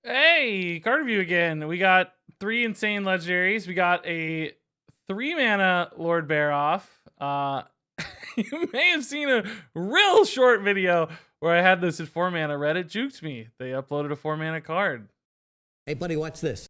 Hey, card review again. We got three insane legendaries. We got a 3 mana Lord Barov. You may have seen a real short video where I had this at 4 mana. Reddit juked me. They uploaded a 4 mana card. Hey, buddy, watch this.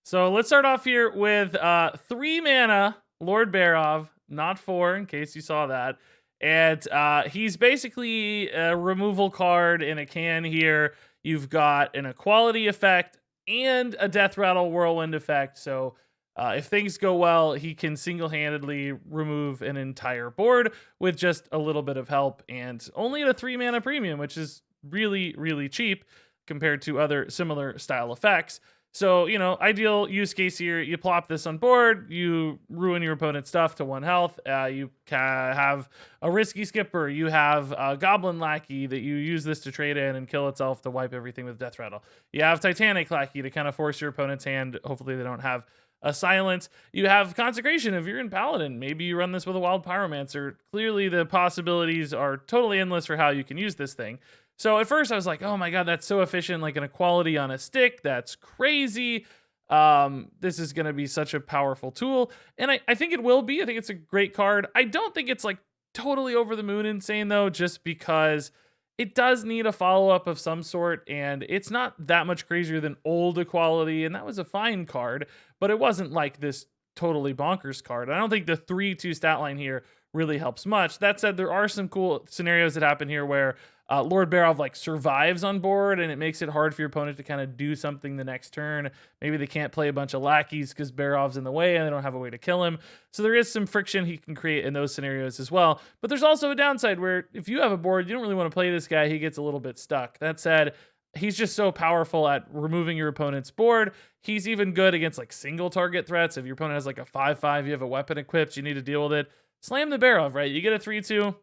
So let's start off here with 3 mana Lord Barov, not 4, in case you saw that. And he's basically a removal card in a can here. You've got an equality effect and a death rattle whirlwind effect. So if things go well, he can single-handedly remove an entire board with just a little bit of help, and only at a 3 mana premium, which is really, really cheap compared to other similar style effects. So, ideal use case here, you plop this on board, you ruin your opponent's stuff to 1 health, you have a risky skipper, you have a goblin lackey that you use this to trade in and kill itself to wipe everything with death rattle. You have titanic lackey to kind of force your opponent's hand, hopefully they don't have a silence. You have consecration if you're in paladin. Maybe you run this with a wild pyromancer. Clearly the possibilities are totally endless for how you can use this thing. So at first I was like, oh my god, that's so efficient, like an equality on a stick. That's crazy. This is going to be such a powerful tool. And I think it will be. I think it's a great card. I don't think it's like totally over the moon insane though, just because it does need a follow-up of some sort, and it's not that much crazier than old equality, and that was a fine card, but it wasn't like this totally bonkers card. I don't think the 3/2 stat line here really helps much. That said, there are some cool scenarios that happen here where Lord Barov like survives on board, and it makes it hard for your opponent to kind of do something the next turn. Maybe they can't play a bunch of lackeys because Barov's in the way and they don't have a way to kill him. So there is some friction he can create in those scenarios as well. But there's also a downside where if you have a board, you don't really want to play this guy, he gets a little bit stuck. That said, he's just so powerful at removing your opponent's board. He's even good against like single target threats. If your opponent has like a 5/5, you have a weapon equipped, you need to deal with it. Slam the Barov, right? You get a 3/2.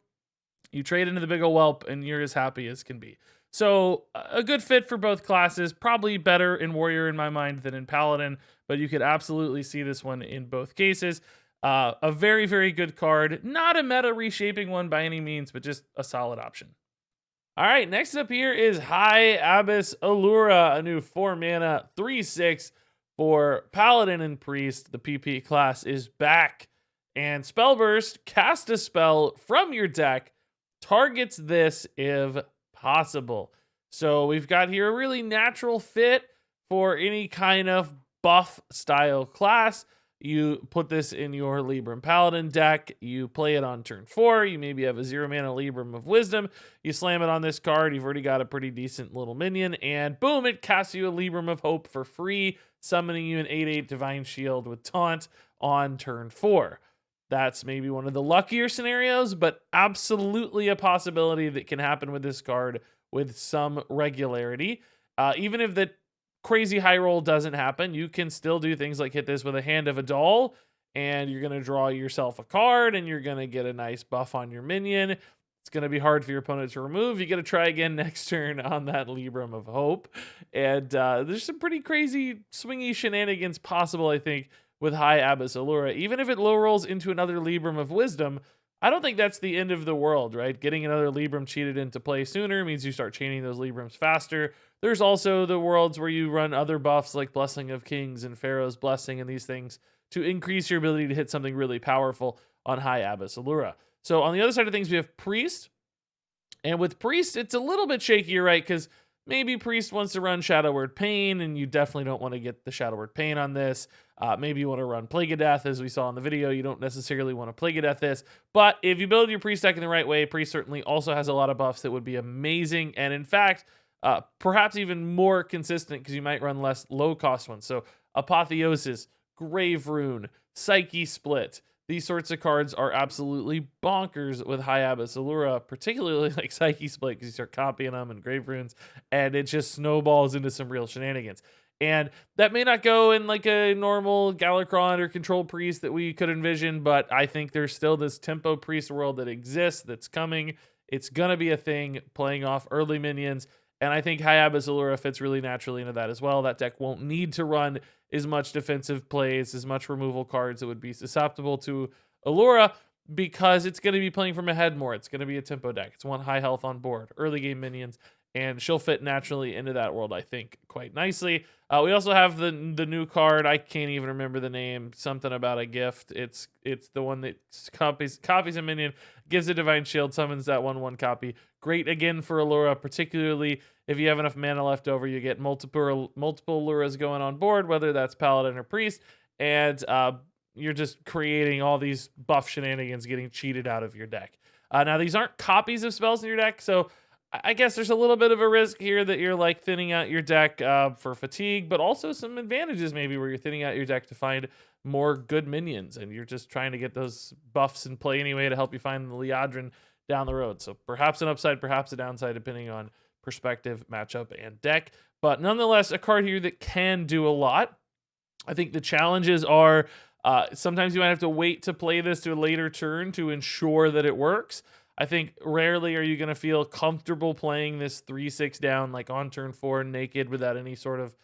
You trade into the big ol' whelp, and you're as happy as can be. So a good fit for both classes. Probably better in Warrior in my mind than in Paladin, but you could absolutely see this one in both cases. A very, very good card. Not a meta reshaping one by any means, but just a solid option. All right, next up here is High Abbess Allura, a new 4 mana 3/6 for Paladin and Priest. The PP class is back. And Spellburst, cast a spell from your deck, targets this if possible. So we've got here a really natural fit for any kind of buff style class. You put this in your Libram Paladin deck, you play it on turn 4, you maybe have a 0 mana Libram of Wisdom, you slam it on this card, you've already got a pretty decent little minion, and boom, it casts you a Libram of Hope for free, summoning you an 8/8 Divine Shield with Taunt on turn 4. That's maybe one of the luckier scenarios, but absolutely a possibility that can happen with this card with some regularity. Even if the crazy high roll doesn't happen, you can still do things like hit this with a Hand of A'dal, and you're going to draw yourself a card, and you're going to get a nice buff on your minion. It's going to be hard for your opponent to remove. You got to try again next turn on that Libram of Hope. And there's some pretty crazy swingy shenanigans possible, I think, with High Abbess Allura. Even if it low rolls into another Libram of Wisdom, I don't think that's the end of the world, right? Getting another Libram cheated into play sooner means you start chaining those Librams faster. There's also the worlds where you run other buffs like Blessing of Kings and Pharaoh's Blessing and these things to increase your ability to hit something really powerful on High Abbess Allura. So on the other side of things, we have Priest. And with Priest, it's a little bit shakier, right? Because maybe Priest wants to run Shadow Word Pain, and you definitely don't want to get the Shadow Word Pain on this. Maybe you want to run Plague of Death, as we saw in the video. You don't necessarily want to Plague of Death this. But if you build your Priest deck in the right way, Priest certainly also has a lot of buffs that would be amazing. And in fact, perhaps even more consistent because you might run less low-cost ones. So Apotheosis, Grave Rune, Psyche Split. These sorts of cards are absolutely bonkers with High Abbess Allura, particularly like Psyche Split, because you start copying them and Grave Runes, and it just snowballs into some real shenanigans. And that may not go in like a normal Galakron or Control Priest that we could envision, but I think there's still this Tempo Priest world that exists, that's coming. It's going to be a thing, playing off early minions, and I think High Abbess Allura fits really naturally into that as well. That deck won't need to run as much defensive plays, as much removal cards that would be susceptible to Allura, because it's going to be playing from ahead more. It's going to be a tempo deck. It's one high health on board, early game minions, and she'll fit naturally into that world, I think, quite nicely. We also have the new card. I can't even remember the name. Something about a gift. It's the one that copies a minion, gives a divine shield, summons that 1/1 copy. Great again for Allura, particularly if you have enough mana left over. You get multiple Alluras going on board, whether that's Paladin or Priest, and you're just creating all these buff shenanigans, getting cheated out of your deck. Now these aren't copies of spells in your deck, so I guess there's a little bit of a risk here that you're like thinning out your deck for fatigue, but also some advantages maybe where you're thinning out your deck to find more good minions, and you're just trying to get those buffs in play anyway to help you find the Liadrin down the road. So perhaps an upside, perhaps a downside, depending on perspective, matchup, and deck. But nonetheless, a card here that can do a lot. I think the challenges are sometimes you might have to wait to play this to a later turn to ensure that it works. I think rarely are you going to feel comfortable playing this 3/6 down like on turn 4 naked without any sort of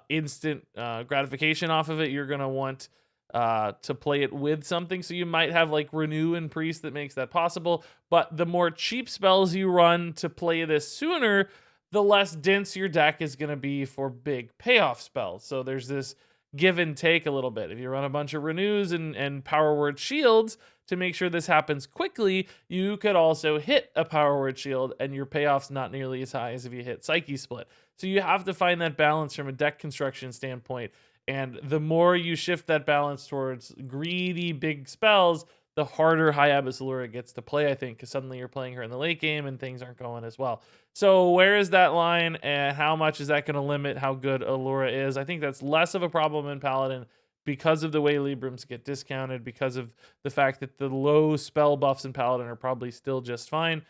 instant gratification off of it. You're going to want to play it with something. So you might have like Renew and Priest that makes that possible. But the more cheap spells you run to play this sooner, the less dense your deck is going to be for big payoff spells. So there's this give and take a little bit. If you run a bunch of Renews and Power Word Shields to make sure this happens quickly, you could also hit a Power Word Shield and your payoff's not nearly as high as if you hit Psyche Split. So you have to find that balance from a deck construction standpoint. And the more you shift that balance towards greedy big spells, the harder High Abbess Allura gets to play, I think, because suddenly you're playing her in the late game and things aren't going as well. So where is that line, and how much is that going to limit how good Allura is? I think that's less of a problem in Paladin because of the way Librams get discounted, because of the fact that the low spell buffs in Paladin are probably still just fine.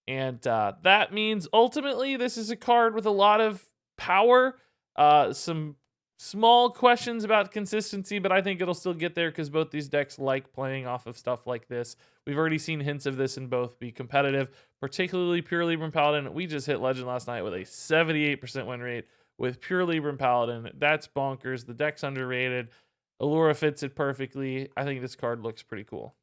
And that means ultimately this is a card with a lot of power, some small questions about consistency, but I think it'll still get there because both these decks like playing off of stuff like this. We've already seen hints of this in both be competitive, particularly Pure Libram Paladin. We just hit Legend last night with a 78% win rate with Pure Libram Paladin. That's bonkers. The deck's underrated. Allura fits it perfectly. I think this card looks pretty cool.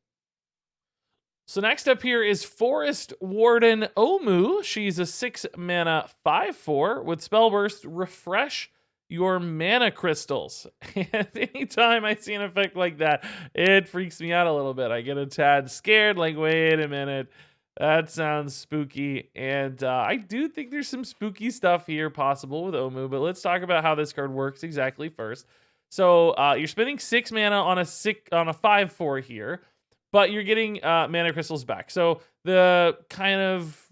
So next up here is Forest Warden Omu. She's a 6 mana 5/4 with Spell Burst, refresh your mana crystals. And anytime I see an effect like that, it freaks me out a little bit. I get a tad scared, like, wait a minute, that sounds spooky. And I do think there's some spooky stuff here possible with Omu, but let's talk about how this card works exactly first. So you're spending 6 mana on a 5/4 here, but you're getting mana crystals back. So the kind of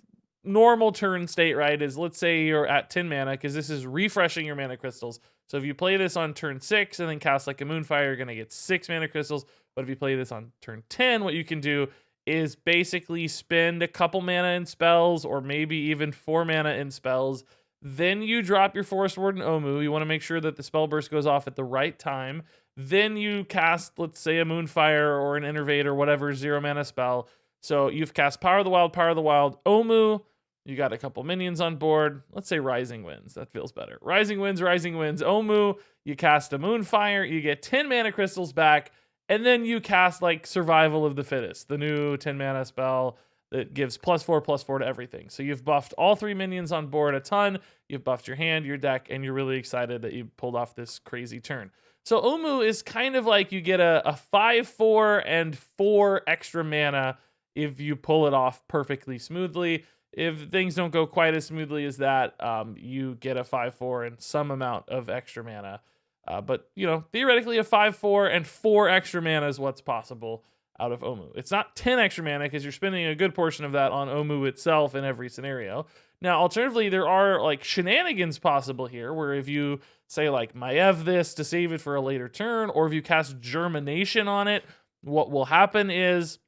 normal turn state, right, is let's say you're at 10 mana because this is refreshing your mana crystals. So if you play this on turn 6 and then cast like a Moonfire, you're going to get 6 mana crystals. But if you play this on turn 10, what you can do is basically spend a couple mana in spells or maybe even 4 mana in spells. Then you drop your Forest Warden Omu. You want to make sure that the spell burst goes off at the right time. Then you cast, let's say, a Moonfire or an Innervate or whatever 0 mana spell. So you've cast Power of the Wild, Omu. You got a couple minions on board. Let's say Rising Winds. That feels better. Rising Winds, Omu. You cast a Moonfire. You get 10 mana crystals back. And then you cast like Survival of the Fittest, the new 10 mana spell that gives +4/+4 to everything. So you've buffed all 3 minions on board a ton. You've buffed your hand, your deck, and you're really excited that you pulled off this crazy turn. So Omu is kind of like you get a 5/4 and 4 extra mana if you pull it off perfectly smoothly. If things don't go quite as smoothly as that, you get a 5/4 and some amount of extra mana. But, you know, theoretically a 5/4 and 4 extra mana is what's possible out of Omu. It's not 10 extra mana because you're spending a good portion of that on Omu itself in every scenario. Now, alternatively, there are like shenanigans possible here where if you say like Maiev this to save it for a later turn, or if you cast Germination on it, what will happen is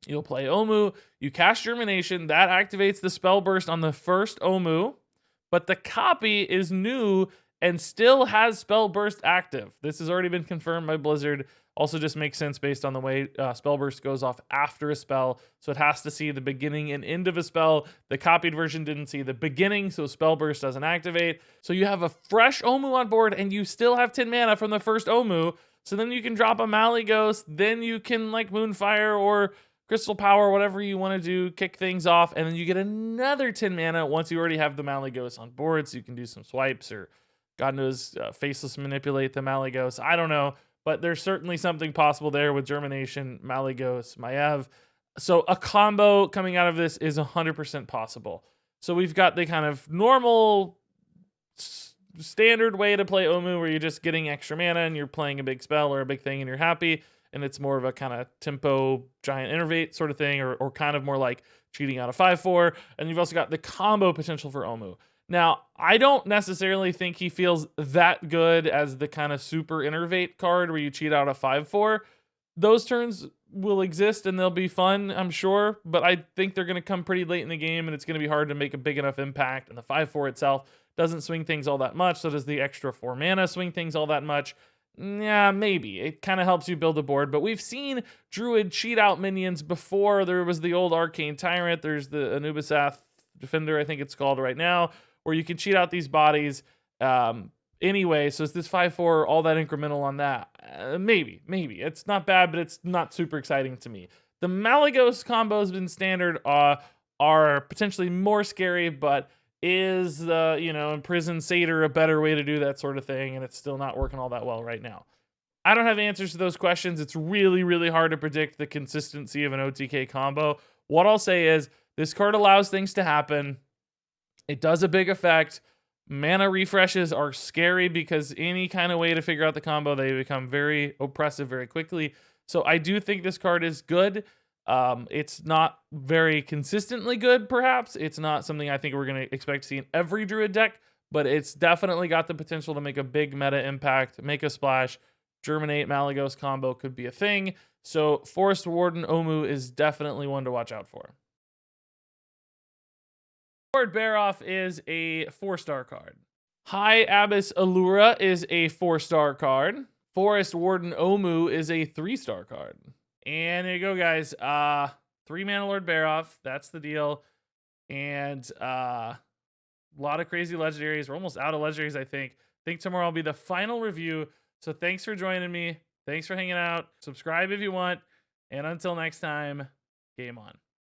you'll play Omu, you cast Germination, that activates the spell burst on the first Omu, but the copy is new and still has spell burst active. This has already been confirmed by Blizzard. Also just makes sense based on the way spell burst goes off after a spell. So it has to see the beginning and end of a spell. The copied version didn't see the beginning, so spell burst doesn't activate. So you have a fresh Omu on board and you still have 10 mana from the first Omu. So then you can drop a Mali Ghost, then you can like Moonfire or Crystal Power, whatever you want to do, kick things off, and then you get another 10 mana once you already have the Malygos on board, so you can do some swipes or God knows, Faceless manipulate the Malygos. I don't know, but there's certainly something possible there with Germination, Malygos, Maiev. So a combo coming out of this is 100% possible. So we've got the kind of normal standard way to play Omu where you're just getting extra mana and you're playing a big spell or a big thing and you're happy. And it's more of a kind of tempo giant innervate sort of thing, or kind of more like cheating out of 5/4. And you've also got the combo potential for Omu. Now, I don't necessarily think he feels that good as the kind of super innervate card where you cheat out a 5/4. Those turns will exist and they'll be fun, I'm sure, but I think they're going to come pretty late in the game and it's going to be hard to make a big enough impact. And the 5/4 itself doesn't swing things all that much, so does the extra 4 mana swing things all that much? Yeah, maybe. It kind of helps you build a board, but we've seen Druid cheat out minions before. There was the old Arcane Tyrant, there's the Anubisath Defender, I think it's called right now, where you can cheat out these bodies anyway. So is this 5/4 all that incremental on that? Maybe. It's not bad, but it's not super exciting to me. The Malygos combos in standard are potentially more scary, but is Imprison Satyr a better way to do that sort of thing? And it's still not working all that well right now. I don't have answers to those questions. It's really, really hard to predict the consistency of an OTK combo. What I'll say is this card allows things to happen. It does a big effect. Mana refreshes are scary because any kind of way to figure out the combo, they become very oppressive very quickly. So I do think this card is good. It's not very consistently good, perhaps. It's not something I think we're going to expect to see in every Druid deck, but it's definitely got the potential to make a big meta impact, make a splash. Germinate Malygos combo could be a thing. So Forest Warden Omu is definitely one to watch out for. Lord Barov is a 4-star card. High Abbess Allura is a 4-star card. Forest Warden Omu is a 3-star card. And there you go, guys. 3 mana Lord Barov. That's the deal. And a lot of crazy legendaries. We're almost out of legendaries, I think. I think tomorrow will be the final review. So thanks for joining me. Thanks for hanging out. Subscribe if you want. And until next time, game on.